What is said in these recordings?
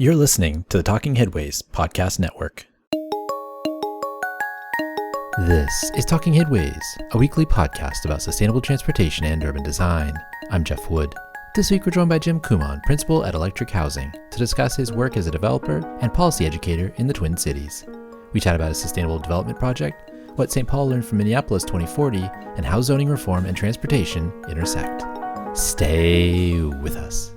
You're listening to the Talking Headways Podcast Network. This is Talking Headways, a weekly podcast about sustainable transportation and urban design. I'm Jeff Wood. This week we're joined by Jim Kumon, principal at Electric Housing, to discuss his work as a developer and policy educator in the Twin Cities. We chat about a sustainable development project, what St. Paul learned from Minneapolis 2040, and how zoning reform and transportation intersect. Stay with us.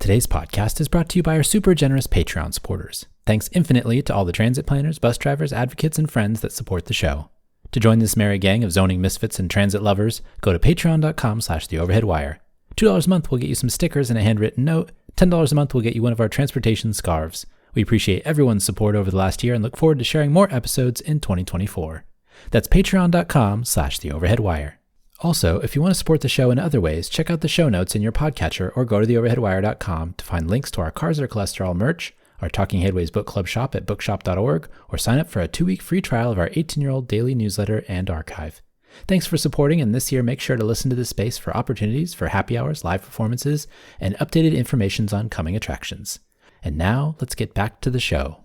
Today's podcast is brought to you by our super generous Patreon supporters. Thanks infinitely to all the transit planners, bus drivers, advocates, and friends that support the show. To join this merry gang of zoning misfits and transit lovers, go to patreon.com/theoverheadwire. $2 a month will get you some stickers and a handwritten note. $10 a month will get you one of our transportation scarves. We appreciate everyone's support over the last year and look forward to sharing more episodes in 2024. That's patreon.com/theoverheadwire. Also, if you want to support the show in other ways, check out the show notes in your podcatcher or go to theoverheadwire.com to find links to our Cars Are Cholesterol merch, our Talking Headways book club shop at bookshop.org, or sign up for a 2-week free trial of our 18-year-old daily newsletter and archive. Thanks for supporting, and this year make sure to listen to this space for opportunities for happy hours, live performances, and updated information on coming attractions. And now, let's get back to the show.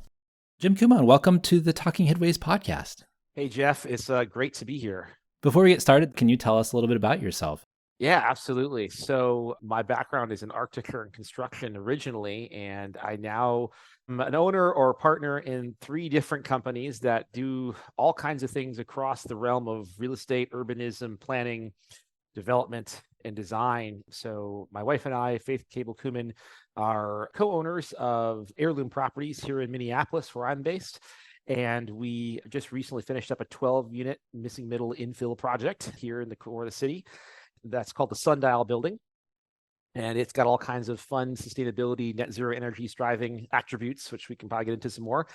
Jim Kumon, welcome to the Talking Headways podcast. Hey, Jeff, it's great to be here. Before we get started, can you tell us a little bit about yourself? Yeah, absolutely. So my background is in architecture and construction originally, and I now am an owner or partner in 3 different companies that do all kinds of things across the realm of real estate, urbanism, planning, development, and design. So my wife and I, Faith Cable Kumon, are co-owners of Heirloom Properties here in Minneapolis, where I'm based. And we just recently finished up a 12-unit missing middle infill project here in the core of the city. That's called the Sundial Building. And it's got all kinds of fun sustainability, net zero energy striving attributes, which we can probably get into some more.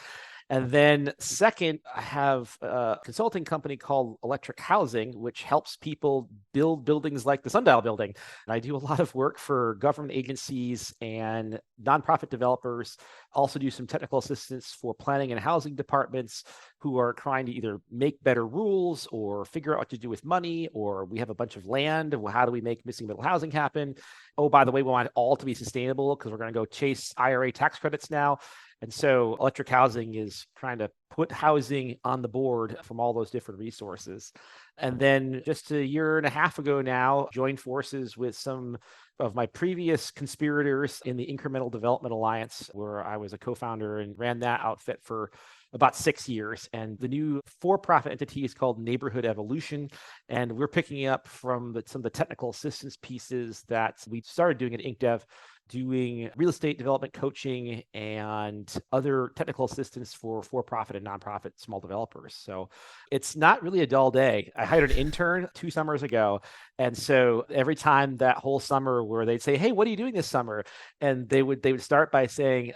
And then second, I have a consulting company called Electric Housing, which helps people build buildings like the Sundial Building. And I do a lot of work for government agencies and nonprofit developers. Also do some technical assistance for planning and housing departments who are trying to either make better rules or figure out what to do with money, or we have a bunch of land. Well, how do we make missing middle housing happen? Oh, by the way, we want it all to be sustainable because we're going to go chase IRA tax credits now. And so Electric Housing is trying to put housing on the board from all those different resources. And then just a year and a half ago now, joined forces with some of my previous conspirators in the Incremental Development Alliance, where I was a co-founder and ran that outfit for about 6 years. And the new for-profit entity is called Neighborhood Evolution. And we're picking up from some of the technical assistance pieces that we started doing at IncDev, doing real estate development coaching and other technical assistance for for-profit and nonprofit small developers. So it's not really a dull day. I hired an intern 2 summers ago. And so every time that whole summer where they'd say, hey, what are you doing this summer? And they would start by saying,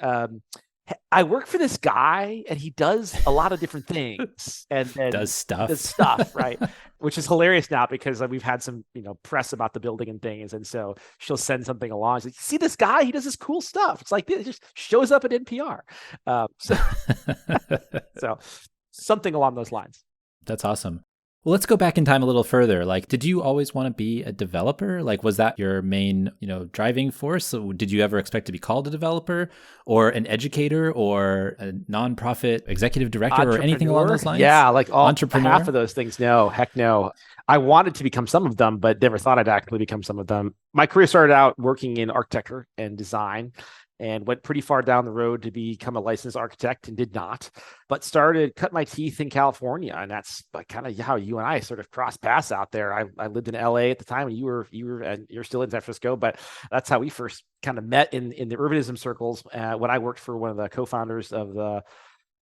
I work for this guy and he does a lot of different things and Does stuff, right? Which is hilarious now because we've had some, press about the building and things. And so she'll send something along. She's like, see this guy, he does this cool stuff. It's like, it just shows up at NPR. So something along those lines. That's awesome. Well, let's go back in time a little further. Did you always want to be a developer? Was that your main, driving force? So did you ever expect to be called a developer or an educator or a nonprofit executive director or anything along those lines? Yeah, entrepreneur. Half of those things. No, heck no. I wanted to become some of them, but never thought I'd actually become some of them. My career started out working in architecture and design, and went pretty far down the road to become a licensed architect and did not, but started cut my teeth in California. And that's kind of how you and I sort of crossed paths out there. I lived in LA at the time, and you're still in San Francisco, but that's how we first kind of met in the urbanism circles when I worked for one of the co-founders of the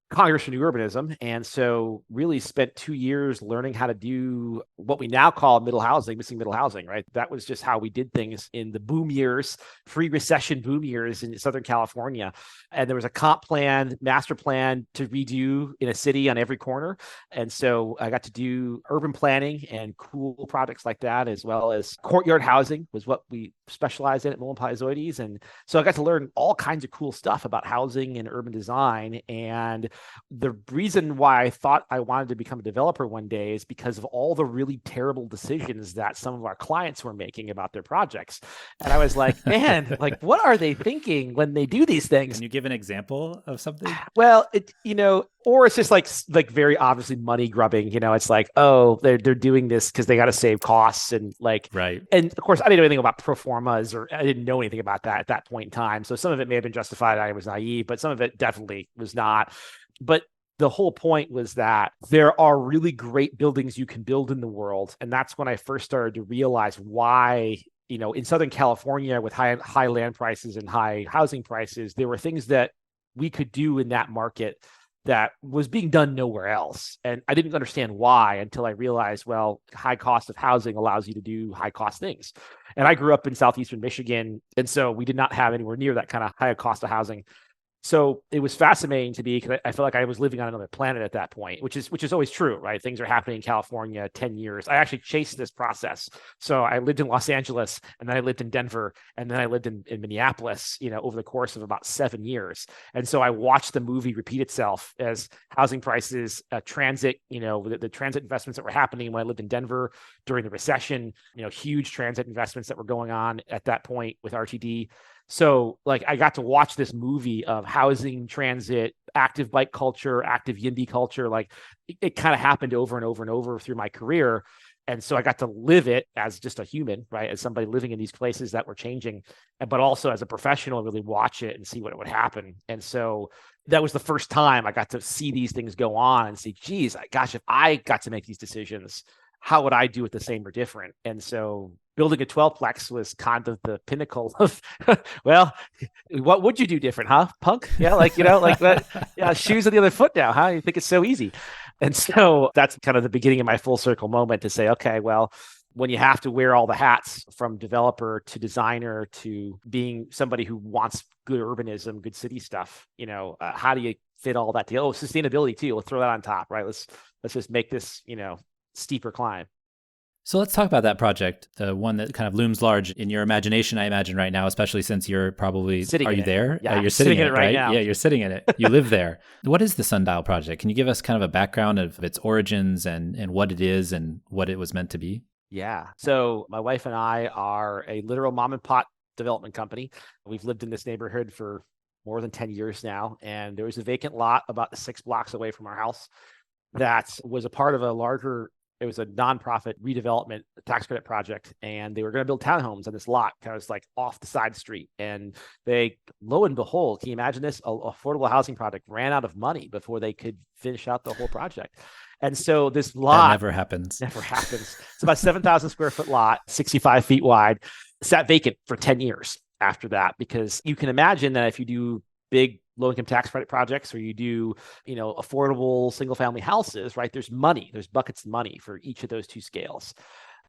Congress for New Urbanism. And so really spent 2 years learning how to do what we now call missing middle housing, right? That was just how we did things in the boom years, pre-recession boom years in Southern California. And there was a comp plan, master plan to redo in a city on every corner. And so I got to do urban planning and cool projects like that, as well as courtyard housing was what we specialized in at Mullen Paizoides. And so I got to learn all kinds of cool stuff about housing and urban design. And the reason why I thought I wanted to become a developer one day is because of all the really terrible decisions that some of our clients were making about their projects. And I was like, man, like, what are they thinking when they do these things? Can you give an example of something? Well, or it's just like very obviously money grubbing. It's like, oh, they're doing this because they got to save costs and like, right. And of course, I didn't know anything about pro formas, or I didn't know anything about that at that point in time. So some of it may have been justified. I was naive, but some of it definitely was not. But the whole point was that there are really great buildings you can build in the world, and that's when I first started to realize why. In Southern California, with high land prices and high housing prices, there were things that we could do in that market that was being done nowhere else. And I didn't understand why until I realized, well, high cost of housing allows you to do high cost things. And I grew up in southeastern Michigan, and so we did not have anywhere near that kind of high cost of housing. So it was fascinating to me because I felt like I was living on another planet at that point, which is always true, right? Things are happening in California 10 years. I actually chased this process. So I lived in Los Angeles, and then I lived in Denver, and then I lived in Minneapolis, over the course of about 7 years. And so I watched the movie repeat itself as housing prices, transit, the transit investments that were happening when I lived in Denver during the recession, huge transit investments that were going on at that point with RTD. So like I got to watch this movie of housing, transit, active bike culture, active YIMBY culture. Like it kind of happened over and over and over through my career. And so I got to live it as just a human, right? As somebody living in these places that were changing, but also as a professional, really watch it and see what would happen. And so that was the first time I got to see these things go on and see, geez, gosh, if I got to make these decisions, how would I do it the same or different? And so building a 12-plex was kind of the pinnacle of, well, what would you do different, huh, punk? Yeah, like that. Yeah, shoes on the other foot now, huh? You think it's so easy. And so that's kind of the beginning of my full circle moment to say, okay, well, when you have to wear all the hats from developer to designer to being somebody who wants good urbanism, good city stuff, how do you fit all that together? Oh, sustainability too. We'll throw that on top, right? Let's just make this, steeper climb. So let's talk about that project, the one that kind of looms large in your imagination, I imagine right now, especially since you're probably, sitting are you there? Yeah, you're sitting in it right now. Yeah, you're sitting in it. You live there. What is the Sundial Project? Can you give us kind of a background of its origins and what it is and what it was meant to be? Yeah. So my wife and I are a literal mom and pop development company. We've lived in this neighborhood for more than 10 years now. And there was a vacant lot about 6 blocks away from our house that was a part of a larger, it was a nonprofit redevelopment tax credit project. And they were going to build townhomes on this lot, kind of like off the side street. And they, lo and behold, can you imagine this? A affordable housing project ran out of money before they could finish out the whole project. And so this lot that never happens. It's about 7,000 square foot lot, 65 feet wide, sat vacant for 10 years after that, because you can imagine that if you do big low-income tax credit projects, or you do, affordable single-family houses, right? There's money, there's buckets of money for each of those two scales.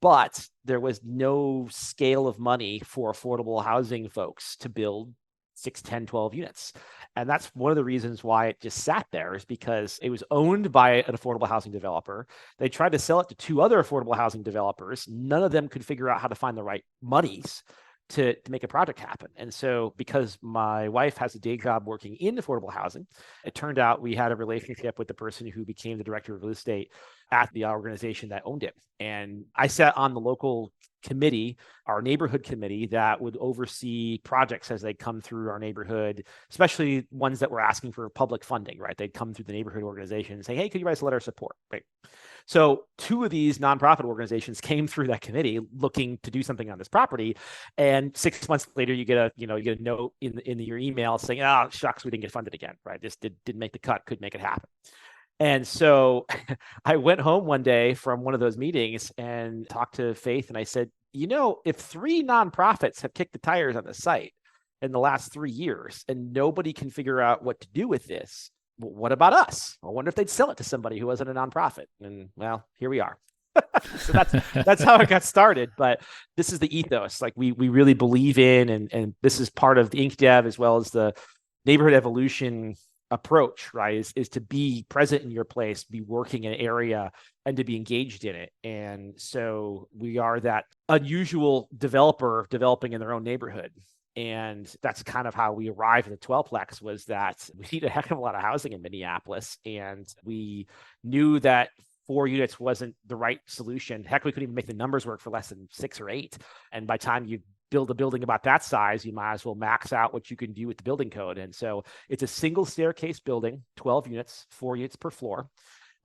But there was no scale of money for affordable housing folks to build 6, 10, 12 units. And that's one of the reasons why it just sat there, is because it was owned by an affordable housing developer. They tried to sell it to 2 other affordable housing developers. None of them could figure out how to find the right monies to make a project happen. And so because my wife has a day job working in affordable housing, it turned out we had a relationship with the person who became the director of real estate at the organization that owned it. And I sat on the local committee, our neighborhood committee, that would oversee projects as they come through our neighborhood, especially ones that were asking for public funding, right? They'd come through the neighborhood organization and say, hey, could you write us a letter of support, right? So 2 of these nonprofit organizations came through that committee looking to do something on this property. And 6 months later, you get a note in your email saying, oh, shucks, we didn't get funded again, right? This didn't make the cut, couldn't make it happen. And so I went home one day from one of those meetings and talked to Faith. And I said, if 3 nonprofits have kicked the tires on the site in the last 3 years and nobody can figure out what to do with this, what about us? I wonder if they'd sell it to somebody who wasn't a nonprofit. And well, here we are. So that's how it got started. But this is the ethos. Like we really believe in, and this is part of the Inc. Dev as well as the neighborhood evolution approach, right? Is to be present in your place, be working in an area, and to be engaged in it. And so we are that unusual developer developing in their own neighborhood. And that's kind of how we arrived at the 12plex, was that we need a heck of a lot of housing in Minneapolis. And we knew that 4 units wasn't the right solution. Heck, we couldn't even make the numbers work for less than 6 or 8. And by the time you build a building about that size, you might as well max out what you can do with the building code. And so it's a single staircase building, 12 units, 4 units per floor.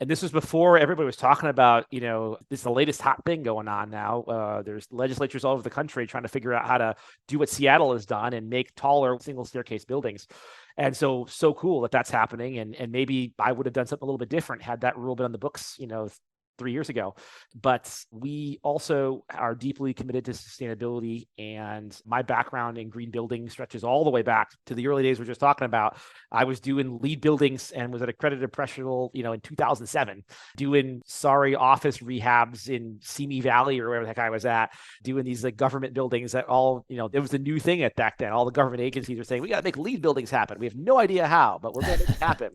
And this was before everybody was talking about, this is the latest hot thing going on now. There's legislatures all over the country trying to figure out how to do what Seattle has done and make taller single staircase buildings. And so cool that that's happening. And maybe I would have done something a little bit different had that rule been on the books, 3 years ago. But we also are deeply committed to sustainability. And my background in green building stretches all the way back to the early days we're just talking about. I was doing lead buildings and was an accredited professional, in 2007, doing office rehabs in Simi Valley or wherever the heck I was at, doing these like government buildings that all, it was a new thing at back then. All the government agencies were saying, we got to make lead buildings happen. We have no idea how, but we're going to make it happen.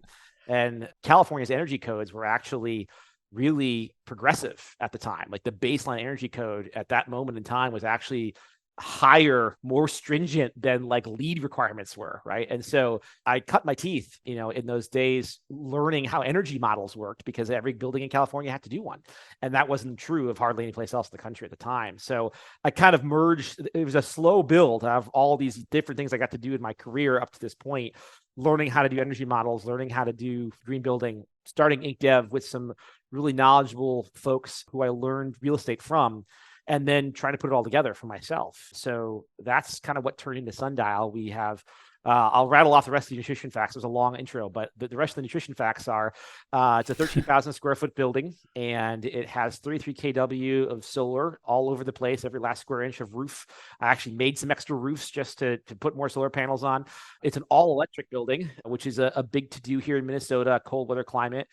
And California's energy codes were actually really progressive at the time. Like the baseline energy code at that moment in time was actually higher, more stringent than like LEED requirements were, right? And so I cut my teeth, in those days learning how energy models worked, because every building in California had to do one. And that wasn't true of hardly any place else in the country at the time. So I kind of merged, it was a slow build of all these different things I got to do in my career up to this point, learning how to do energy models, learning how to do green building, starting Inc. Dev with some really knowledgeable folks who I learned real estate from, and then trying to put it all together for myself. So that's kind of what turned into Sundial. We have, I'll rattle off the rest of the nutrition facts. It was a long intro, but the rest of the nutrition facts are, it's a 13,000 square foot building, and it has 33 kW of solar all over the place, every last square inch of roof. I actually made some extra roofs just to put more solar panels on. It's an all electric building, which is a big to-do here in Minnesota, cold weather climate,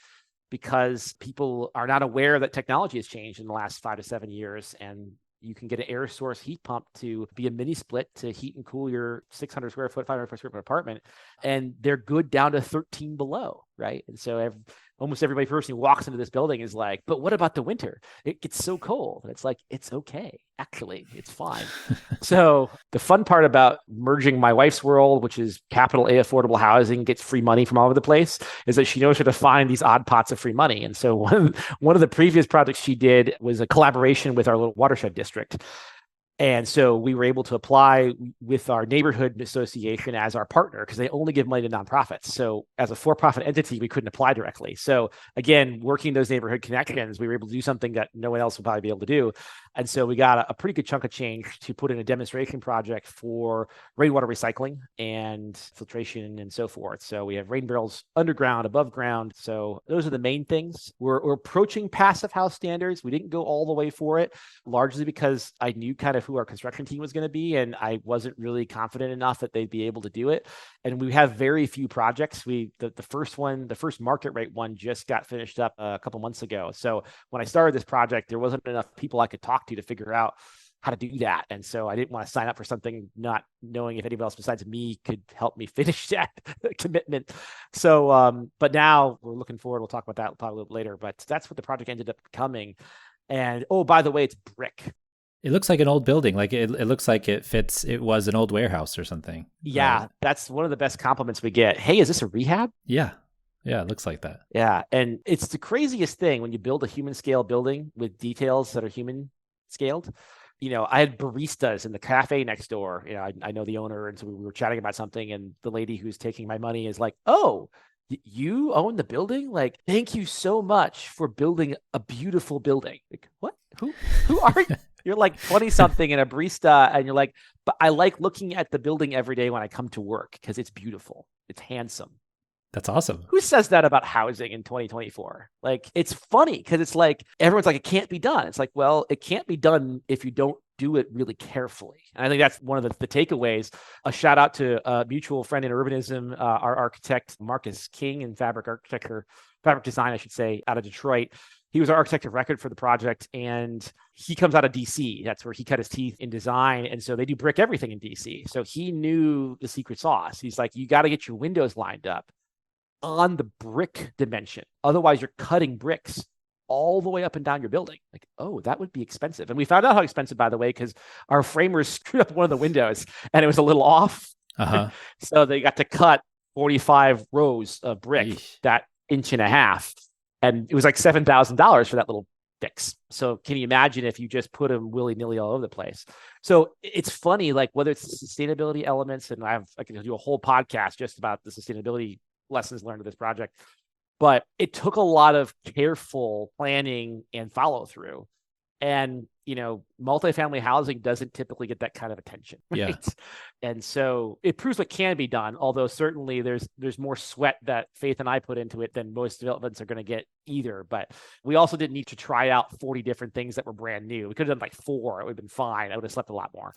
because people are not aware that technology has changed in the last 5 to 7 years. And you can get an air source heat pump to be a mini split to heat and cool your 600 square foot, 500 square foot apartment. And they're good down to 13 below, right? And so almost everybody person who walks into this building is like, but what about the winter? It gets so cold. And it's like, it's okay. Actually, it's fine. So the fun part about merging my wife's world, which is capital A affordable housing, gets free money from all over the place, is that she knows how to find these odd pots of free money. And so one of the previous projects she did was a collaboration with our little watershed district. And so we were able to apply with our neighborhood association as our partner, because they only give money to nonprofits. So as a for-profit entity, we couldn't apply directly. So again, working those neighborhood connections, we were able to do something that no one else would probably be able to do. And so we got a pretty good chunk of change to put in a demonstration project for rainwater recycling and filtration and so forth. So we have rain barrels underground, above ground. So those are the main things. We're approaching passive house standards. We didn't go all the way for it, largely because I knew kind of who our construction team was going to be, and I wasn't really confident enough that they'd be able to do it. And we have very few projects. The first market rate one just got finished up a couple months ago. So when I started this project, there wasn't enough people I could talk to figure out how to do that. And so I didn't want to sign up for something not knowing if anybody else besides me could help me finish that commitment. So, but now we're looking forward. We'll talk about that probably a little later, but that's what the project ended up becoming. And oh, by the way, it's brick. It looks like an old building. Like it looks like it was an old warehouse or something. Yeah, that's one of the best compliments we get. Hey, is this a rehab? Yeah. Yeah, it looks like that. Yeah. And it's the craziest thing when you build a human scale building with details that are human scaled. I had baristas in the cafe next door. I know the owner. And so we were chatting about something, and the lady who's taking my money is like, oh, you own the building? Like, thank you so much for building a beautiful building. Like, what? Who are you? You're like 20 something and a barista, and you're like, but I like looking at the building every day when I come to work because it's beautiful. It's handsome. That's awesome. Who says that about housing in 2024? Like, it's funny because it's like, everyone's like, it can't be done. It's like, well, it can't be done if you don't do it really carefully. And I think that's one of the takeaways. A shout out to a mutual friend in urbanism, our architect, Marcus King, in fabric design, I should say, out of Detroit. He was our architect of record for the project, and he comes out of DC. That's where he cut his teeth in design. And so they do brick everything in DC. So he knew the secret sauce. He's like, you got to get your windows lined up on the brick dimension. Otherwise, you're cutting bricks all the way up and down your building. Like, oh, that would be expensive. And we found out how expensive, by the way, because our framers screwed up one of the windows and it was a little off. Uh-huh. So they got to cut 45 rows of brick, Yeesh. that inch and a half. And it was like $7,000 for that little fix. So can you imagine if you just put them willy-nilly all over the place? So it's funny, like whether it's the sustainability elements, and I can do a whole podcast just about the sustainability lessons learned of this project, but it took a lot of careful planning and follow through. And, multifamily housing doesn't typically get that kind of attention. Right? Yeah. And so it proves what can be done, although certainly there's more sweat that Faith and I put into it than most developments are going to get either. But we also didn't need to try out 40 different things that were brand new. We could have done like 4. It would have been fine. I would have slept a lot more.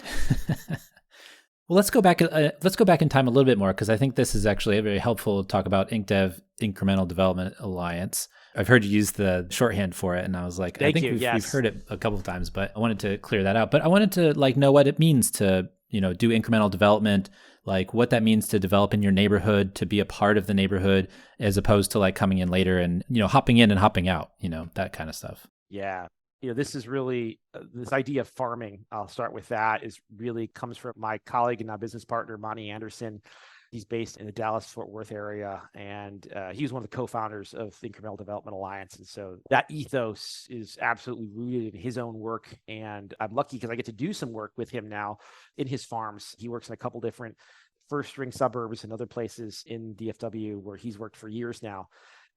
Well, let's go back in time a little bit more, because I think this is actually very helpful to talk about IncDev, Incremental Development Alliance. I've heard you use the shorthand for it, and I was like, I think we've heard it a couple of times, but I wanted to clear that out. But I wanted to know what it means to do incremental development, like what that means to develop in your neighborhood, to be a part of the neighborhood, as opposed to like coming in later and hopping in and hopping out, that kind of stuff. Yeah. This is really this idea of farming. I'll start with that. Is really comes from my colleague and now business partner, Monty Anderson. He's based in the Dallas-Fort Worth area, and he's one of the co-founders of the Incremental Development Alliance. And so that ethos is absolutely rooted in his own work. And I'm lucky because I get to do some work with him now in his farms. He works in a couple different first-ring suburbs and other places in DFW where he's worked for years now.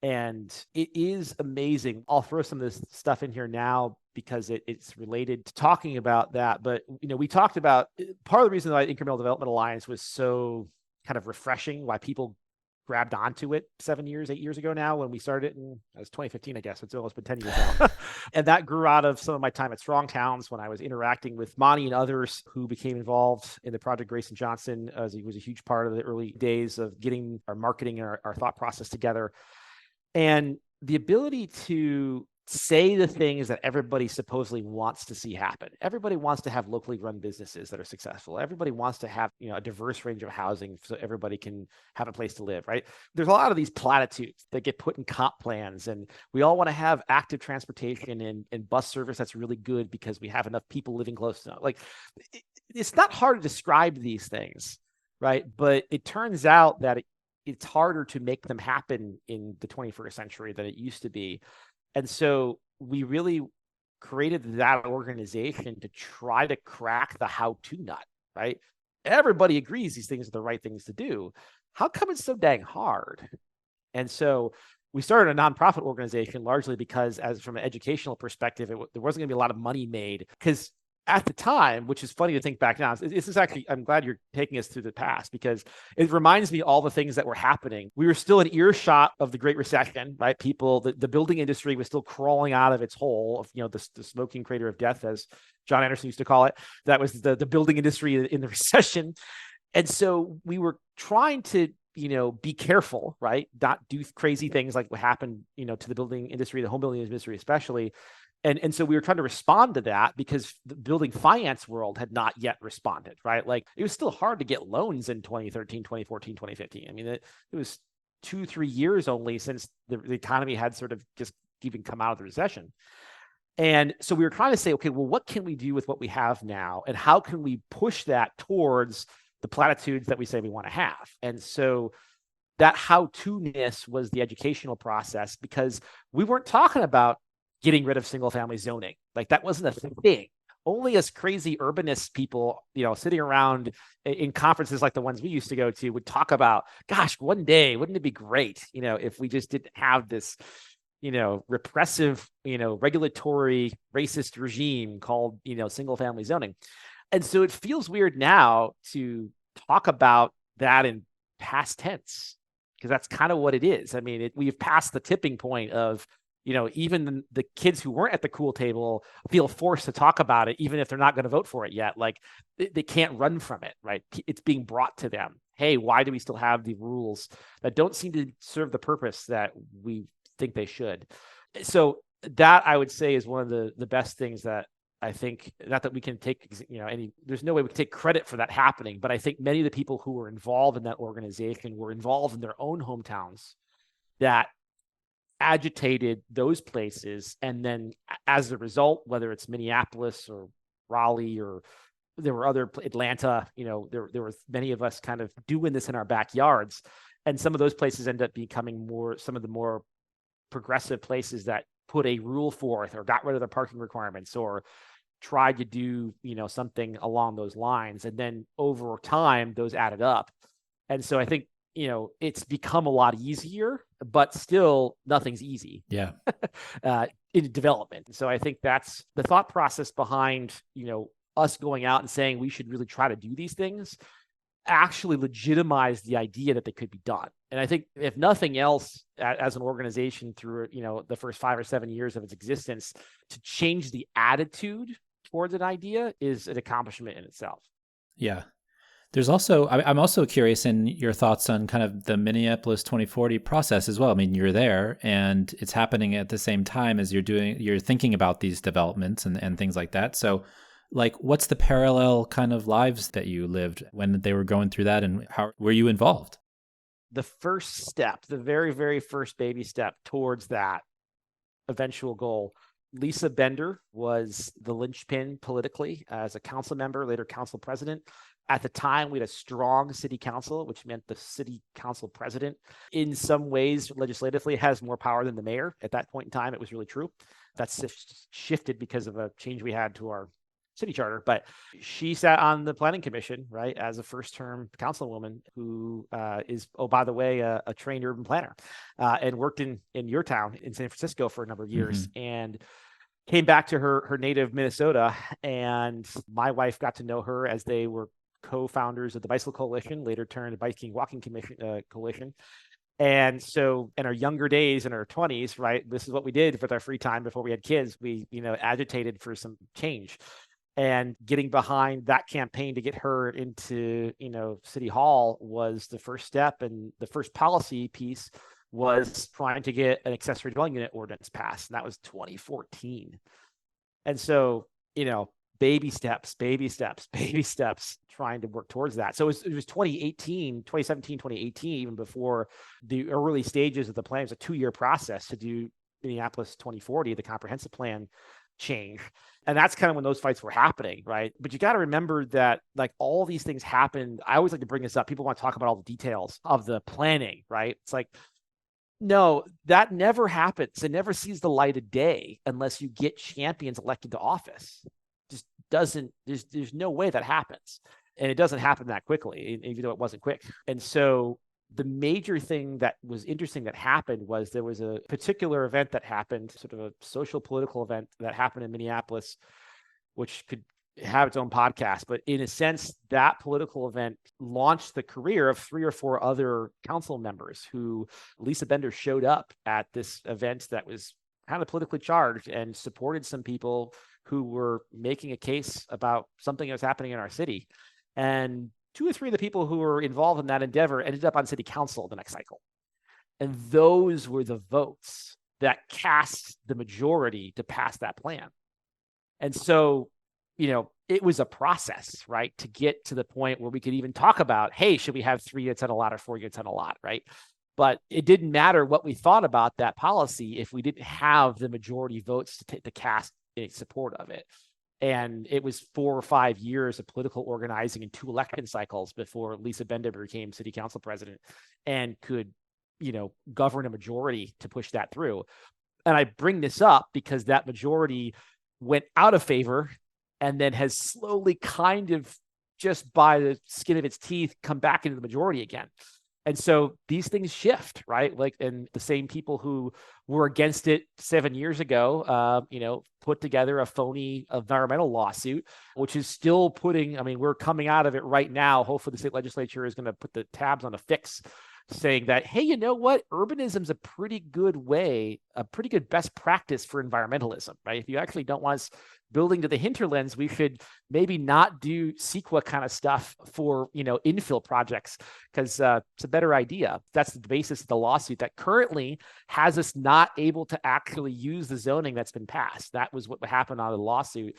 And it is amazing. I'll throw some of this stuff in here now because it's related to talking about that. But, we talked about part of the reason why Incremental Development Alliance was so kind of refreshing, why people grabbed onto it 8 years ago now when we started it in, it was 2015, I guess. It's almost been 10 years now. And that grew out of some of my time at Strong Towns when I was interacting with Monty and others who became involved in the Project Grayson Johnson, as he was a huge part of the early days of getting our marketing and our thought process together. And the ability to say the things that everybody supposedly wants to see happen. Everybody wants to have locally run businesses that are successful. Everybody wants to have, a diverse range of housing so everybody can have a place to live, right? There's a lot of these platitudes that get put in comp plans, and we all want to have active transportation and bus service that's really good because we have enough people living close to it. Like, it's not hard to describe these things, right? But it turns out that it's harder to make them happen in the 21st century than it used to be. And so we really created that organization to try to crack the how-to nut, right? Everybody agrees these things are the right things to do. How come it's so dang hard? And so we started a nonprofit organization largely because, as from an educational perspective, there wasn't going to be a lot of money made, because at the time, which is funny to think back now, this is actually, I'm glad you're taking us through the past, because it reminds me all the things that were happening. We were still in earshot of the Great Recession, right? The building industry was still crawling out of its hole of, the smoking crater of death, as John Anderson used to call it. That was the building industry in the recession. And so we were trying to, be careful, right? Not do crazy things like what happened, to the building industry, the home building industry, especially. And so we were trying to respond to that because the building finance world had not yet responded, right? Like, it was still hard to get loans in 2013, 2014, 2015. I mean, it was 2-3 years only since the economy had sort of just even come out of the recession. And so we were trying to say, okay, well, what can we do with what we have now? And how can we push that towards the platitudes that we say we want to have? And so that how-to-ness was the educational process, because we weren't talking about getting rid of single family zoning. Like, that wasn't a thing. Only us crazy urbanist people, sitting around in conferences like the ones we used to go to would talk about, gosh, one day, wouldn't it be great, if we just didn't have this, repressive, regulatory racist regime called, single family zoning. And so it feels weird now to talk about that in past tense, because that's kind of what it is. I mean, we've passed the tipping point of, even the kids who weren't at the cool table feel forced to talk about it, even if they're not going to vote for it yet. Like, they can't run from it, right? It's being brought to them. Hey, why do we still have the rules that don't seem to serve the purpose that we think they should? So that, I would say, is one of the best things that I think, not that we can take, there's no way we can take credit for that happening, but I think many of the people who were involved in that organization were involved in their own hometowns that agitated those places. And then as a result, whether it's Minneapolis or Raleigh, or there were other Atlanta, there were many of us kind of doing this in our backyards. And some of those places end up becoming some of the more progressive places that put a rule forth or got rid of the parking requirements or tried to do, something along those lines. And then over time, those added up. And so I think, it's become a lot easier, but still nothing's easy. Yeah. In development. So I think that's the thought process behind, us going out and saying we should really try to do these things actually legitimize the idea that they could be done. And I think if nothing else, as an organization through, the first 5 or 7 years of its existence, to change the attitude towards an idea is an accomplishment in itself. Yeah. There's also, I'm also curious in your thoughts on kind of the Minneapolis 2040 process as well. I mean, you're there and it's happening at the same time as you're thinking about these developments and things like that. So like, what's the parallel kind of lives that you lived when they were going through that, and how were you involved? The first step, the very, very first baby step towards that eventual goal, Lisa Bender was the linchpin politically as a council member, later council president. At the time, we had a strong city council, which meant the city council president, in some ways, legislatively, has more power than the mayor. At that point in time, it was really true. That's shifted because of a change we had to our city charter. But she sat on the planning commission, right, as a first-term councilwoman who is, oh, by the way, a trained urban planner and worked in your town in San Francisco for a number of years. And came back to her native Minnesota, and my wife got to know her as they were co-founders of the Bicycle Coalition, later turned the Biking Walking Coalition. And so in our younger days, in our 20s, right, this is what we did with our free time before we had kids. We, agitated for some change. And getting behind that campaign to get her into, City Hall was the first step. And the first policy piece was trying to get an accessory dwelling unit ordinance passed. And that was 2014. And so, baby steps, trying to work towards that. So it was 2017, 2018, even before the early stages of the plan. It was a 2-year process to do Minneapolis 2040, the comprehensive plan change. And that's kind of when those fights were happening, right? But you got to remember that like all these things happened. I always like to bring this up. People want to talk about all the details of the planning, right? It's like, no, that never happens. It never sees the light of day unless you get champions elected to office. Just doesn't, there's no way that happens. And it doesn't happen that quickly, even though it wasn't quick. And so the major thing that was interesting that happened was there was a particular event that happened, sort of a social political event that happened in Minneapolis, which could have its own podcast. But in a sense, that political event launched the career of 3 or 4 other council members who Lisa Bender showed up at this event that was kind of politically charged and supported some people who were making a case about something that was happening in our city. And 2 or 3 of the people who were involved in that endeavor ended up on city council the next cycle. And those were the votes that cast the majority to pass that plan. And so, it was a process, right, to get to the point where we could even talk about, hey, should we have 3 units on a lot or 4 units on a lot, right? But it didn't matter what we thought about that policy if we didn't have the majority votes to cast in support of it. And it was 4 or 5 years of political organizing and 2 election cycles before Lisa Bender became city council president and could, govern a majority to push that through. And I bring this up because that majority went out of favor and then has slowly kind of just by the skin of its teeth come back into the majority again. And so these things shift, right? Like, and the same people who were against it 7 years ago, put together a phony environmental lawsuit, which is still we're coming out of it right now. Hopefully the state legislature is going to put the tabs on a fix saying that, hey, you know what? Urbanism is a pretty good way, a pretty good best practice for environmentalism, right? If you actually don't want us building to the hinterlands, we should maybe not do CEQA kind of stuff for, infill projects, because it's a better idea. That's the basis of the lawsuit that currently has us not able to actually use the zoning that's been passed. That was what happened on the lawsuit.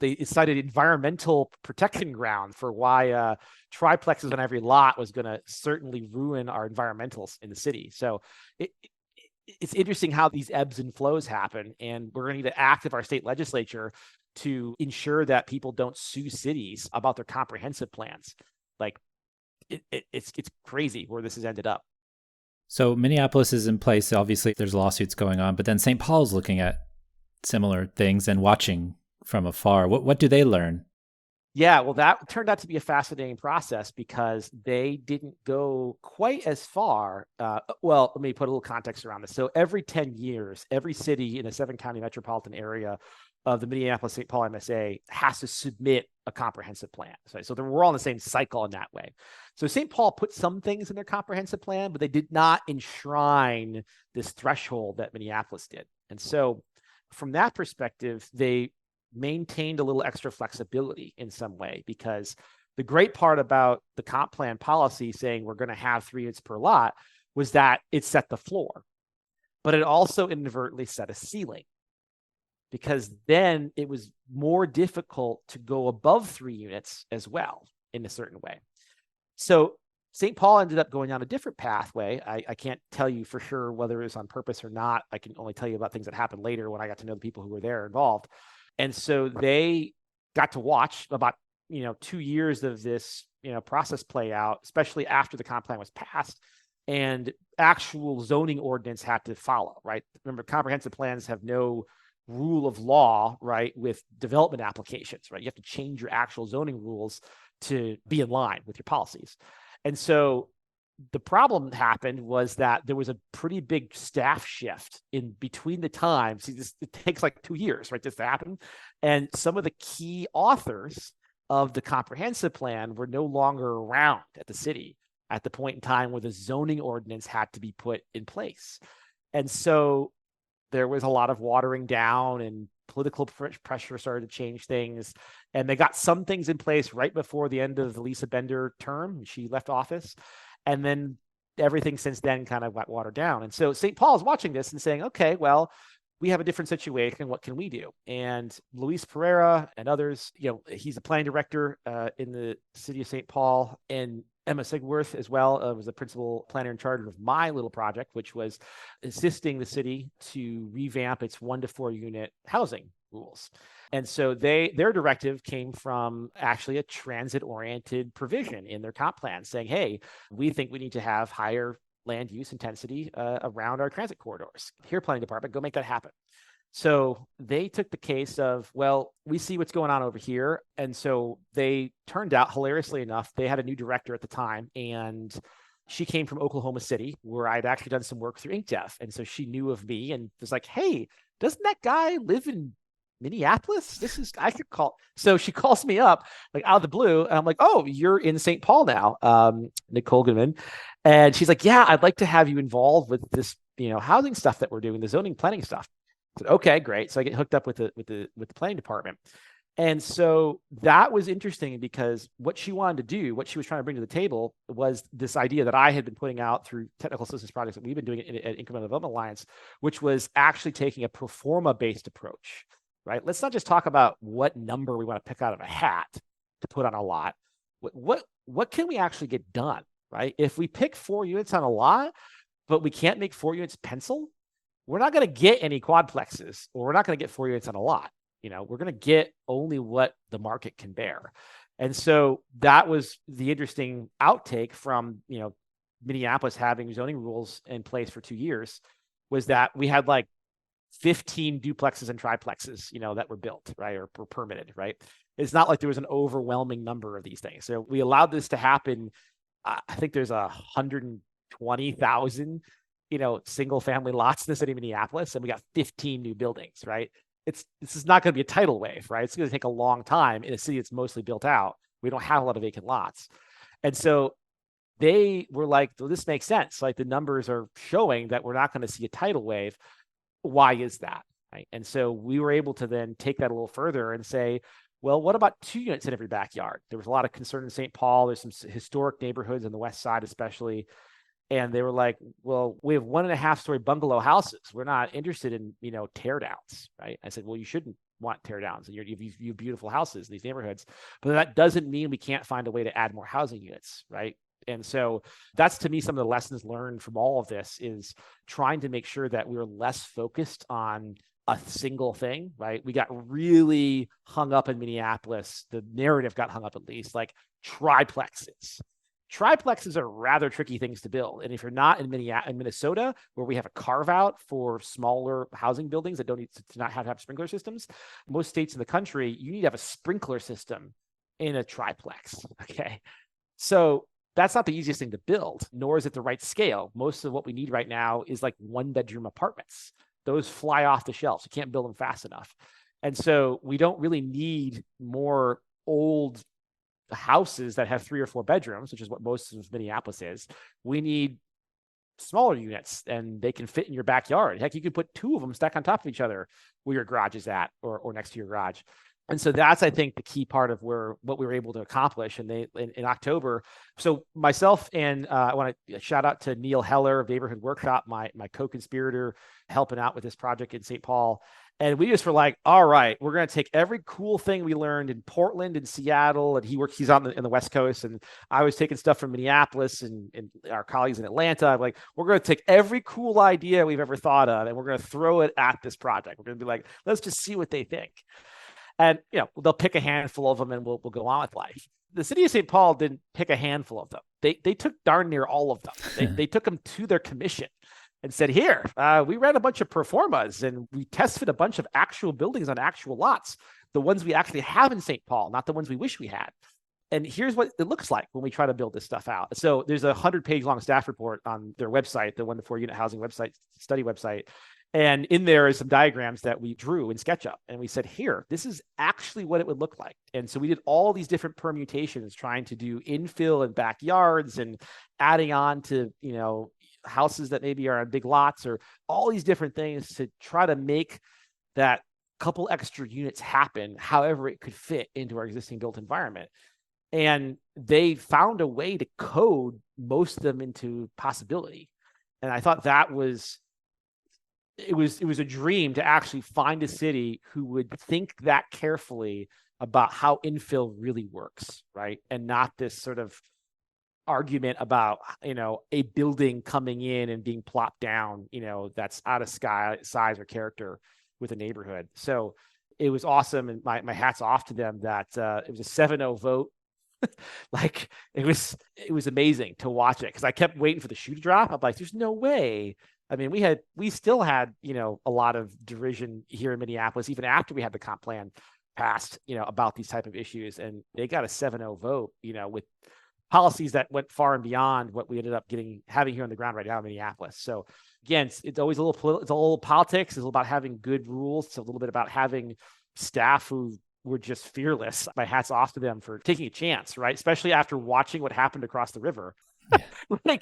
They cited environmental protection ground for why triplexes on every lot was going to certainly ruin our environmentals in the city. So it's interesting how these ebbs and flows happen. And we're going to need to act of our state legislature to ensure that people don't sue cities about their comprehensive plans. Like it's crazy where this has ended up. So Minneapolis is in place. Obviously, there's lawsuits going on, but then St. Paul's looking at similar things and watching from afar. What do they learn? Yeah, well, that turned out to be a fascinating process because they didn't go quite as far. Well, let me put a little context around this. So every 10 years, every city in the 7-county metropolitan area of the Minneapolis-St. Paul MSA has to submit a comprehensive plan. So we're all in the same cycle in that way. So St. Paul put some things in their comprehensive plan, but they did not enshrine this threshold that Minneapolis did. And so from that perspective, they maintained a little extra flexibility in some way, because the great part about the comp plan policy saying we're going to have 3 units per lot was that it set the floor, but it also inadvertently set a ceiling, because then it was more difficult to go above 3 units as well in a certain way. So St. Paul ended up going on a different pathway. I can't tell you for sure whether it was on purpose or not. I can only tell you about things that happened later when I got to know the people who were there involved. And so they got to watch about 2 years of this process play out, especially after the comp plan was passed, and actual zoning ordinance had to follow. Right? Remember, comprehensive plans have no rule of law, right, with development applications. Right? You have to change your actual zoning rules to be in line with your policies. And so the problem happened was that there was a pretty big staff shift in between the times. It takes like 2 years, right, this to happen. And some of the key authors of the comprehensive plan were no longer around at the city at the point in time where the zoning ordinance had to be put in place. And so there was a lot of watering down, and political pressure started to change things. And they got some things in place right before the end of the Lisa Bender term. She left office. And then everything since then kind of got watered down. And so St. Paul is watching this and saying, okay, well, we have a different situation. What can we do? And Luis Pereira and others, he's a planning director in the city of St. Paul, and Emma Sigworth as well was the principal planner in charge of my little project, which was assisting the city to revamp its 1 to 4 unit housing rules. And so their directive came from actually a transit-oriented provision in their comp plan saying, hey, we think we need to have higher land use intensity around our transit corridors. Here, planning department, go make that happen. So they took the case of, well, we see what's going on over here. And so they turned out, hilariously enough, they had a new director at the time, and she came from Oklahoma City, where I'd actually done some work through InkDev. And so she knew of me and was like, hey, doesn't that guy live in Minneapolis? I could call. So she calls me up like out of the blue, and I'm like, oh, you're in St. Paul now, Nicole Goodman. And she's like, yeah, I'd like to have you involved with this, housing stuff that we're doing, the zoning planning stuff. I said, okay, great. So I get hooked up with the planning department. And so that was interesting, because what she wanted to do, what she was trying to bring to the table, was this idea that I had been putting out through technical assistance projects that we've been doing at Incremental Development Alliance, which was actually taking a pro forma based approach, right? Let's not just talk about what number we want to pick out of a hat to put on a lot. What can we actually get done, right? If we pick 4 units on a lot, but we can't make 4 units pencil, we're not going to get any quadplexes, or we're not going to get 4 units on a lot. We're going to get only what the market can bear. And so that was the interesting outtake from, Minneapolis having zoning rules in place for 2 years, was that we had like 15 duplexes and triplexes, that were built, right, or permitted, right? It's not like there was an overwhelming number of these things. So we allowed this to happen. I think there's 120,000, single family lots in the city of Minneapolis, and we got 15 new buildings, right? This is not going to be a tidal wave, right? It's going to take a long time in a city that's mostly built out. We don't have a lot of vacant lots. And so they were like, well, this makes sense. Like, the numbers are showing that we're not going to see a tidal wave. Why is that? Right. And so we were able to then take that a little further and say, well, what about 2 units in every backyard? There was a lot of concern in St. Paul. There's some historic neighborhoods on the west side, especially. And they were like, well, we have 1.5-story bungalow houses. We're not interested in, tear downs, right? I said, well, you shouldn't want tear downs, and you have beautiful houses in these neighborhoods, but that doesn't mean we can't find a way to add more housing units, right? And so that's, to me, some of the lessons learned from all of this is trying to make sure that we're less focused on a single thing, right? We got really hung up in Minneapolis. The narrative got hung up, at least, like triplexes. Triplexes are rather tricky things to build. And if you're not in Minnesota, where we have a carve out for smaller housing buildings that don't need to not have sprinkler systems, most states in the country, you need to have a sprinkler system in a triplex. Okay. So that's not the easiest thing to build, nor is it the right scale. Most of what we need right now is like 1-bedroom apartments. Those fly off the shelves. You can't build them fast enough. And so we don't really need more old houses that have 3 or 4 bedrooms, which is what most of Minneapolis is. We need smaller units, and they can fit in your backyard. Heck, you could put 2 of them stacked on top of each other where your garage is at, or next to your garage. And so that's, I think, the key part of what we were able to accomplish in October. So myself and I want to shout out to Neil Heller of Neighborhood Workshop, my co-conspirator, helping out with this project in St. Paul. And we just were like, all right, we're going to take every cool thing we learned in Portland and Seattle. And he's on in the West Coast. And I was taking stuff from Minneapolis and our colleagues in Atlanta. I'm like, we're going to take every cool idea we've ever thought of, and we're going to throw it at this project. We're going to be like, let's just see what they think. And, they'll pick a handful of them and we'll go on with life. The city of St. Paul didn't pick a handful of them. They took darn near all of them. They took them to their commission and said, here, we ran a bunch of pro formas and we tested a bunch of actual buildings on actual lots, the ones we actually have in St. Paul, not the ones we wish we had. And here's what it looks like when we try to build this stuff out. So there's a 100-page long staff report on their website, the 1-to-4 unit housing website, study website. And in there is some diagrams that we drew in SketchUp. And we said, here, this is actually what it would look like. And so we did all these different permutations, trying to do infill and backyards and adding on to, houses that maybe are on big lots, or all these different things to try to make that couple extra units happen however it could fit into our existing built environment. And they found a way to code most of them into possibility. And I thought that was it was a dream to actually find a city who would think that carefully about how infill really works, right? And not this sort of argument about, a building coming in and being plopped down, that's out of size or character with a neighborhood. So it was awesome. And my hat's off to them that it was a 7-0 vote. Like it was amazing to watch it, because I kept waiting for the shoe to drop. I'm like, there's no way. I mean, we still had, a lot of derision here in Minneapolis, even after we had the comp plan passed, about these type of issues. And they got a 7-0 vote, with policies that went far and beyond what we ended up having here on the ground right now in Minneapolis. So again, it's always it's a little politics. It's a little about having good rules. It's a little bit about having staff who were just fearless. My hat's off to them for taking a chance, right? Especially after watching what happened across the river. Yeah.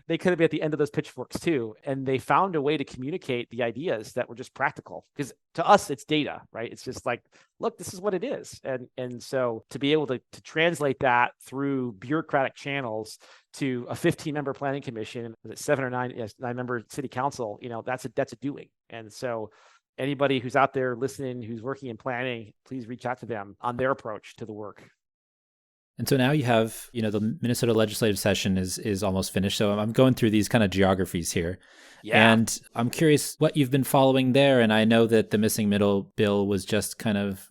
They could have been at the end of those pitchforks too. And they found a way to communicate the ideas that were just practical, because to us, it's data, right? It's just like, look, this is what it is. And so to be able to translate that through bureaucratic channels to a 15-member planning commission, 7 or 9-member city council, that's a doing. And so anybody who's out there listening, who's working in planning, please reach out to them on their approach to the work. And so now you have, the Minnesota legislative session is almost finished. So I'm going through these kind of geographies here. Yeah. And I'm curious what you've been following there. And I know that the missing middle bill was just kind of,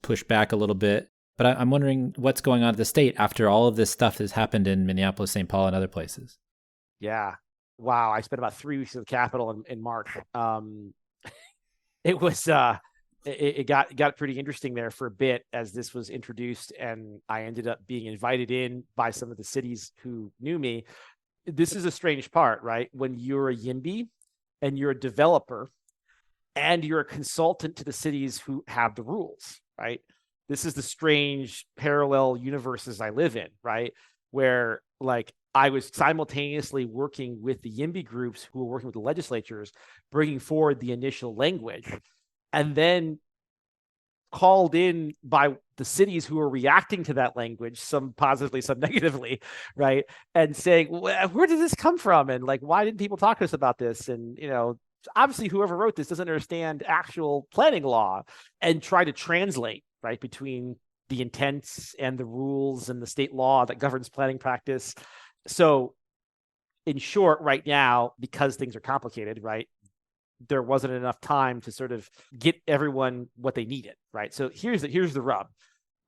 pushed back a little bit. But I'm wondering what's going on at the state after all of this stuff has happened in Minneapolis, St. Paul, and other places. Yeah. Wow. I spent about 3 weeks at the Capitol in March. It was... It got pretty interesting there for a bit as this was introduced, and I ended up being invited in by some of the cities who knew me. This is a strange part, right? When you're a YIMBY and you're a developer and you're a consultant to the cities who have the rules, right? This is the strange parallel universes I live in, right? Where like I was simultaneously working with the YIMBY groups who were working with the legislatures, bringing forward the initial language, and then called in by the cities who are reacting to that language, some positively, some negatively, right? And saying, where did this come from? And like, why didn't people talk to us about this? And, obviously whoever wrote this doesn't understand actual planning law, and try to translate, right, between the intents and the rules and the state law that governs planning practice. So in short, right now, because things are complicated, right, there wasn't enough time to sort of get everyone what they needed, right? So here's the rub.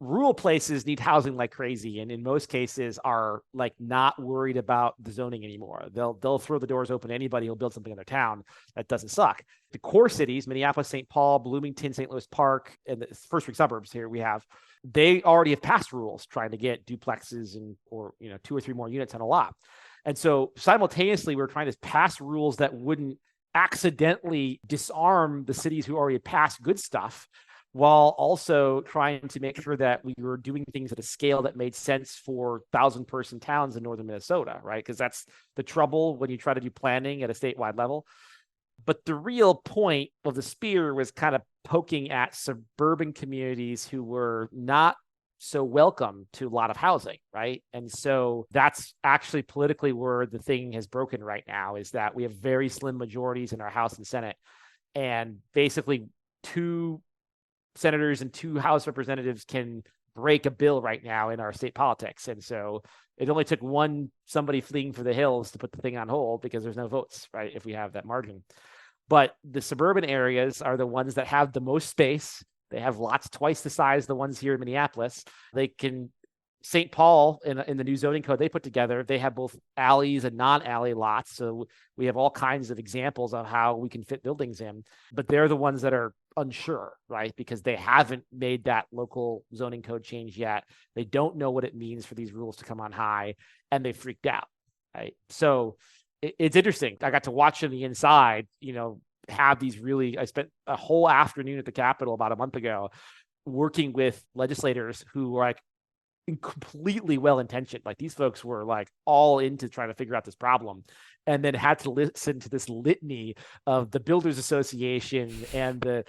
Rural places need housing like crazy, and in most cases are like not worried about the zoning anymore. They'll throw the doors open to anybody who'll build something in their town that doesn't suck. The core cities, Minneapolis, St. Paul, Bloomington, St. Louis Park, and the first ring suburbs here they already have passed rules trying to get duplexes or 2 or 3 more units on a lot. And so simultaneously, we're trying to pass rules that wouldn't accidentally disarm the cities who already passed good stuff, while also trying to make sure that we were doing things at a scale that made sense for 1,000-person towns in northern Minnesota, right? Because that's the trouble when you try to do planning at a statewide level. But the real point of the spear was kind of poking at suburban communities who were not so welcome to a lot of housing, right? And so that's actually politically where the thing has broken right now, is that we have very slim majorities in our House and Senate. And basically 2 senators and 2 House representatives can break a bill right now in our state politics. And so it only took somebody fleeing for the hills to put the thing on hold, because there's no votes, right, if we have that margin. But the suburban areas are the ones that have the most space. They have lots twice the size of the ones here in Minneapolis. St. Paul, in the new zoning code they put together, they have both alleys and non-alley lots. So we have all kinds of examples of how we can fit buildings in, but they're the ones that are unsure, right? Because they haven't made that local zoning code change yet. They don't know what it means for these rules to come on high, and they freaked out, right? So it's interesting. I got to watch on the inside, have these I spent a whole afternoon at the Capitol about a month ago working with legislators who were like completely well-intentioned. Like, these folks were like all into trying to figure out this problem, and then had to listen to this litany of the Builders Association and the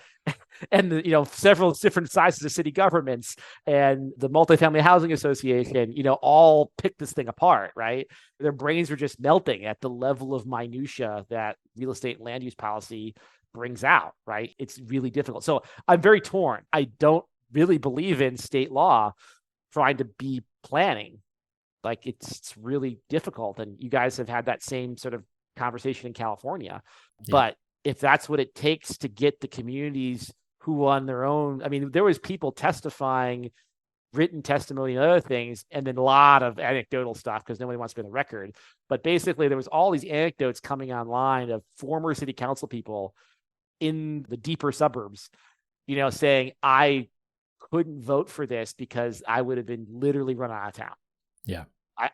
several different sizes of city governments and the Multifamily Housing Association, all pick this thing apart, right? Their brains were just melting at the level of minutia that real estate and land use policy brings out, right? It's really difficult. So I'm very torn. I don't really believe in state law trying to be planning. Like, it's really difficult. And you guys have had that same sort of conversation in California. Yeah. But if that's what it takes to get the communities who on their own, there was people testifying, written testimony and other things, and then a lot of anecdotal stuff because nobody wants to be on the record. But basically there was all these anecdotes coming online of former city council people in the deeper suburbs, saying, I couldn't vote for this because I would have been literally run out of town. Yeah.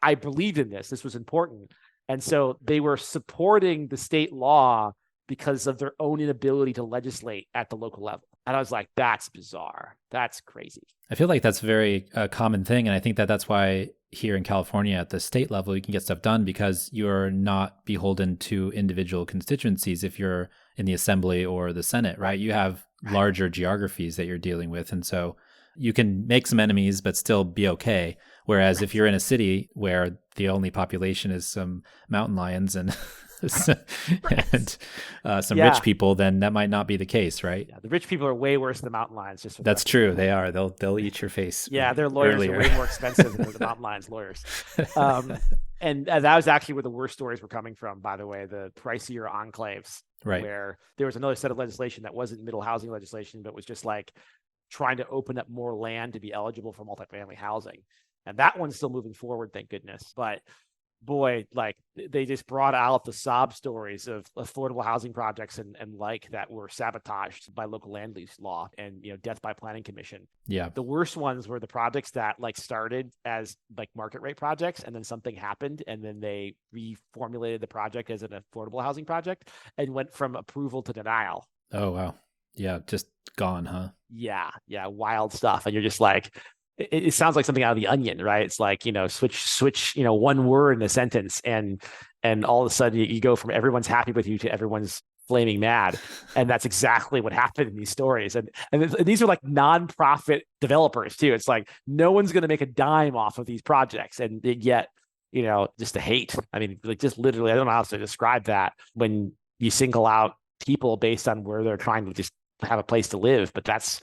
I believed in this. This was important. And so they were supporting the state law because of their own inability to legislate at the local level. And I was like, that's bizarre. That's crazy. I feel like that's a very common thing. And I think that that's why here in California at the state level, you can get stuff done because you're not beholden to individual constituencies if you're in the assembly or the Senate, right? You have larger geographies that you're dealing with. And so you can make some enemies, but still be okay. Whereas if you're in a city where the only population is some mountain lions and some rich people, then that might not be the case, right? Yeah, the rich people are way worse than the mountain lions. That's true. They are. They'll eat your face. Yeah, their lawyers are way more expensive than the mountain lions lawyers. And that was actually where the worst stories were coming from, by the way, the pricier enclaves, right? Where there was another set of legislation that wasn't middle housing legislation, but was just like trying to open up more land to be eligible for multifamily housing. And that one's still moving forward, thank goodness. But boy, like they just brought out the sob stories of affordable housing projects and that were sabotaged by local land use law and death by planning commission. Yeah. The worst ones were the projects that started as market rate projects, and then something happened, and then they reformulated the project as an affordable housing project and went from approval to denial. Oh wow. Yeah, just gone, huh? Yeah, wild stuff. And you're just like, it sounds like something out of The Onion, right? It's like, switch, one word in a sentence, and all of a sudden you go from everyone's happy with you to everyone's flaming mad. And that's exactly what happened in these stories. And these are like nonprofit developers too. It's like no one's going to make a dime off of these projects, and yet, just the hate. Just literally, I don't know how to describe that when you single out people based on where they're trying to just have a place to live. But that's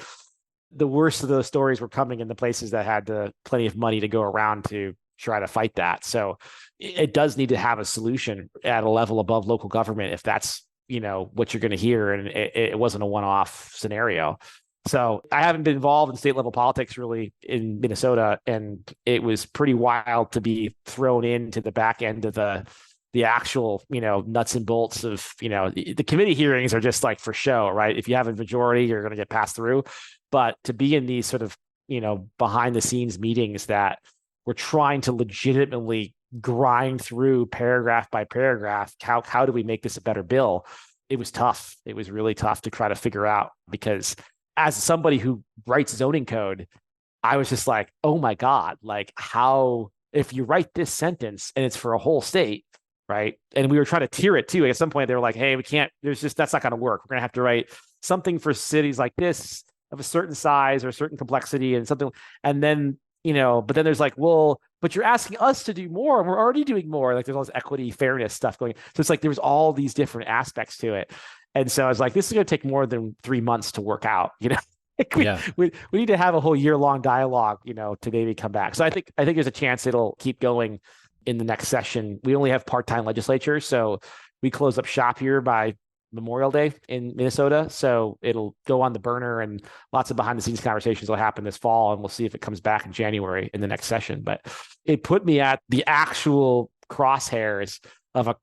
the worst of those stories were coming in the places that had plenty of money to go around to try to fight that. So it does need to have a solution at a level above local government if that's, what you're going to hear. And it wasn't a one-off scenario. So I haven't been involved in state level politics really in Minnesota, and it was pretty wild to be thrown into the back end of the actual, nuts and bolts of, the committee hearings are just like for show, right? If you have a majority, you're going to get passed through. But to be in these sort of, behind the scenes meetings that we're trying to legitimately grind through paragraph by paragraph, how do we make this a better bill? It was tough. It was really tough to try to figure out, because as somebody who writes zoning code, I was just like, oh my God, like how, if you write this sentence and it's for a whole state, right? And we were trying to tier it too. At some point they were like, hey, we can't, that's not going to work. We're going to have to write something for cities like this of a certain size or a certain complexity and something. And then, but then there's like, well, but you're asking us to do more and we're already doing more. Like there's all this equity, fairness stuff going. So it's like, there was all these different aspects to it. And so I was like, this is going to take more than 3 months to work out, we need to have a whole year-long dialogue, to maybe come back. So I think there's a chance it'll keep going in the next session. We only have part-time legislature, so we close up shop here by Memorial Day in Minnesota. So it'll go on the burner, and lots of behind-the-scenes conversations will happen this fall, and we'll see if it comes back in January in the next session. But it put me at the actual crosshairs of a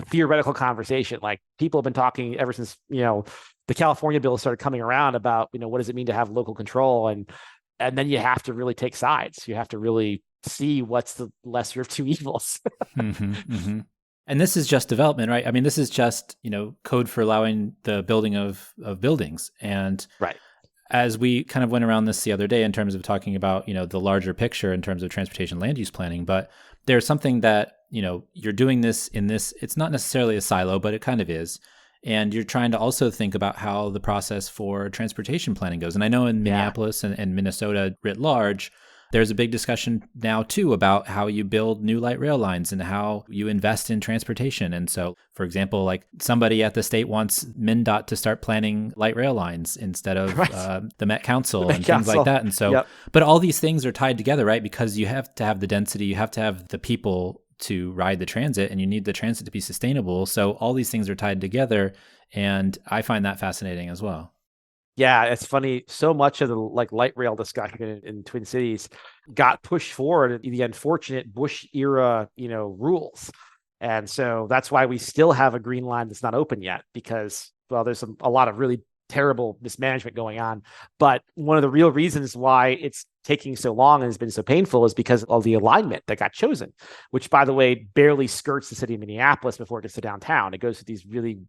theoretical conversation. Like people have been talking ever since, the California bill started coming around about, what does it mean to have local control? And then you have to really take sides. You have to really see what's the lesser of two evils. Mm-hmm, mm-hmm. And this is just development, right? I mean, this is just, code for allowing the building of buildings. And right. As we kind of went around this the other day in terms of talking about, the larger picture in terms of transportation land use planning, but there's something that, you're doing this in this, it's not necessarily a silo, but it kind of is. And you're trying to also think about how the process for transportation planning goes. And I know in Minneapolis and Minnesota writ large, there's a big discussion now too about how you build new light rail lines and how you invest in transportation. And so, for example, like somebody at the state wants MnDOT to start planning light rail lines instead of the Met Council and things like that. And so, but all these things are tied together, right? Because you have to have the density, you have to have the people to ride the transit, and you need the transit to be sustainable. So all these things are tied together. And I find that fascinating as well. Yeah, it's funny. So much of the light rail discussion in Twin Cities got pushed forward in the unfortunate Bush era, rules. And so that's why we still have a green line that's not open yet, because, well, there's a lot of really terrible mismanagement going on. But one of the real reasons why it's taking so long and has been so painful is because of the alignment that got chosen, which, by the way, barely skirts the city of Minneapolis before it gets to downtown. It goes to these really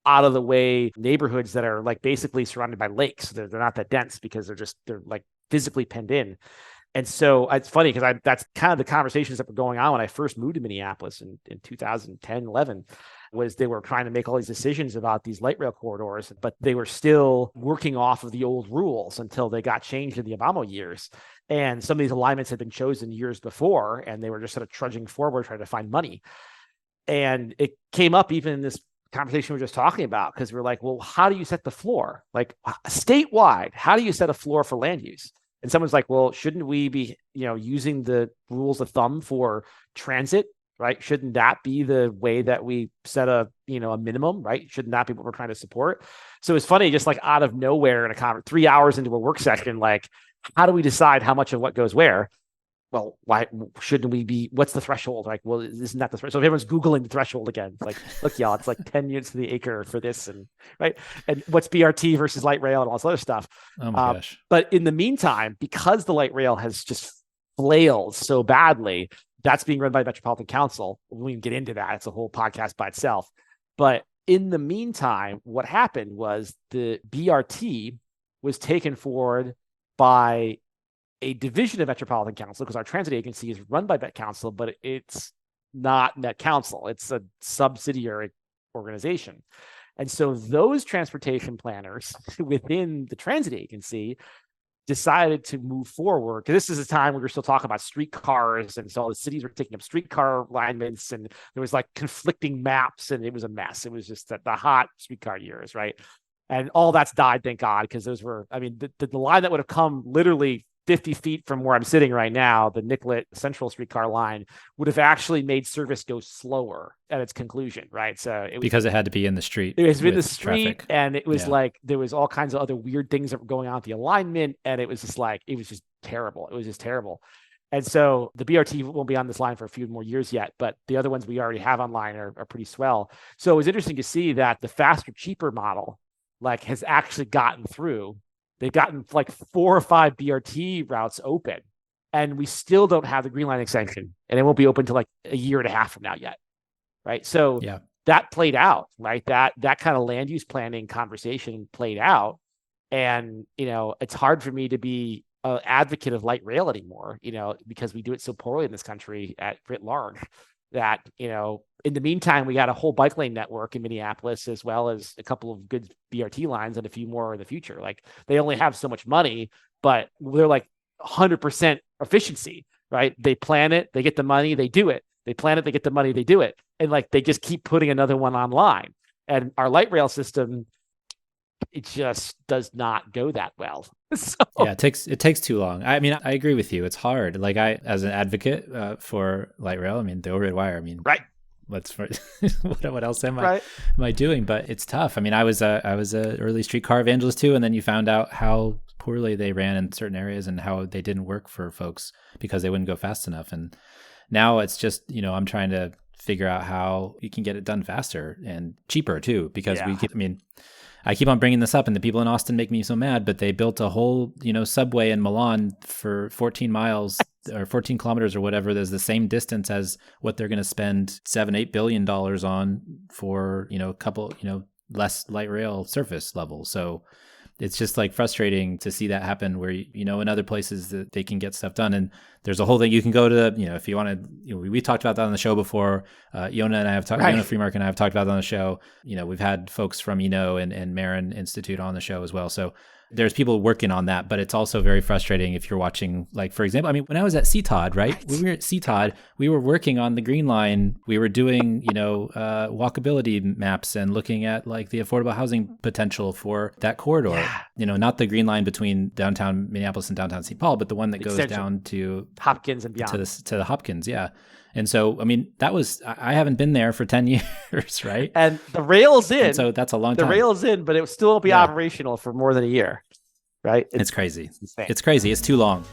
out of the way neighborhoods that are basically surrounded by lakes. They're not that dense because they're physically penned in. And so it's funny because that's kind of the conversations that were going on when I first moved to Minneapolis in 2010, 11, was they were trying to make all these decisions about these light rail corridors, but they were still working off of the old rules until they got changed in the Obama years. And some of these alignments had been chosen years before, and they were just sort of trudging forward, trying to find money. And it came up even in this conversation we were just talking about, because we're like, well, how do you set the floor? Statewide, how do you set a floor for land use? And someone's like, well, shouldn't we be, using the rules of thumb for transit, right? Shouldn't that be the way that we set a minimum, right? Shouldn't that be what we're trying to support? So it's funny, just out of nowhere in a 3 hours into a work session, how do we decide how much of what goes where? Well, why shouldn't we be? What's the threshold? Well, isn't that the threshold? So everyone's Googling the threshold again. It's look, y'all, it's 10 units to the acre for this, and right. And what's BRT versus light rail and all this other stuff. Oh my gosh. But in the meantime, because the light rail has just flailed so badly, that's being run by the Metropolitan Council. We can get into that. It's a whole podcast by itself. But in the meantime, what happened was the BRT was taken forward by a division of Metropolitan Council, because our transit agency is run by Met Council, but it's not Met Council. It's a subsidiary organization. And so those transportation planners within the transit agency decided to move forward, because this is a time when we're still talking about streetcars, and so all the cities were taking up streetcar alignments, and there was conflicting maps, and it was a mess. It was just the hot streetcar years, right? And all that's died, thank God, because those were, I mean, the line that would have come literally 50 feet from where I'm sitting right now, the Nicollet Central Streetcar line, would have actually made service go slower at its conclusion, right? So it was, because it had to be in the street. It was in the street, traffic. And it was like there was all kinds of other weird things that were going on with the alignment, and it was just terrible. It was just terrible. And so the BRT won't be on this line for a few more years yet, but the other ones we already have online are pretty swell. So it was interesting to see that the faster, cheaper model like has actually gotten through. They've gotten like 4 or 5 BRT routes open, and we still don't have the Green Line extension, and it won't be open till like a year and a half from now yet, right? So that played out, right? That kind of land use planning conversation played out, and it's hard for me to be an advocate of light rail anymore, because we do it so poorly in this country at writ large. That in the meantime, we got a whole bike lane network in Minneapolis, as well as a couple of good BRT lines and a few more in the future. Like they only have so much money, but they're like 100% efficiency, right? They plan it, they get the money, they do it. They plan it, they get the money, they do it. And like they just keep putting another one online. And our light rail system, it just does not go that well. So. Yeah, it takes too long. I mean, I agree with you. It's hard. Like as an advocate for light rail, I mean, the overhead wire. I mean, right. What else am I doing? But it's tough. I mean, I was a early streetcar evangelist too, and then you found out how poorly they ran in certain areas and how they didn't work for folks because they wouldn't go fast enough. And now it's just I'm trying to figure out how you can get it done faster and cheaper too, because I keep on bringing this up, and the people in Austin make me so mad, but they built a whole, subway in Milan for 14 miles or 14 kilometers or whatever. There's the same distance as what they're going to spend $7-8 billion on for, a couple, less light rail surface level. So it's just like frustrating to see that happen where, in other places that they can get stuff done. And there's a whole thing you can go to, if you want to, we talked about that on the show before. Yona and I have talked, Yona Freemark and I have talked about that on the show. We've had folks from, and Marin Institute on the show as well. So there's people working on that, but it's also very frustrating if you're watching, like, for example, I mean, when I was at CTOD, right? When we were at CTOD, we were working on the Green Line. We were doing, walkability maps and looking at like the affordable housing potential for that corridor, not the Green Line between downtown Minneapolis and downtown St. Paul, but the one that goes down to Hopkins and beyond to the Hopkins. Yeah. And so, I mean, I haven't been there for 10 years, right? And the rail's in. And so that's a long time. The rail's in, but it still won't be operational for more than a year, right? It's crazy. It's crazy. It's too long.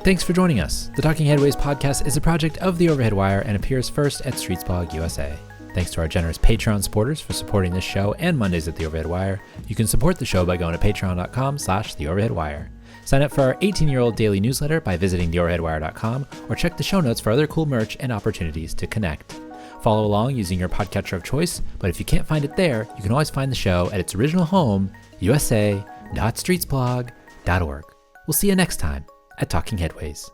Thanks for joining us. The Talking Headways podcast is a project of The Overhead Wire and appears first at Streetsblog USA. Thanks to our generous Patreon supporters for supporting this show and Mondays at The Overhead Wire. You can support the show by going to patreon.com/theoverheadwire. Sign up for our 18-year-old daily newsletter by visiting theoverheadwire.com or check the show notes for other cool merch and opportunities to connect. Follow along using your podcatcher of choice, but if you can't find it there, you can always find the show at its original home, usa.streetsblog.org. We'll see you next time at Talking Headways.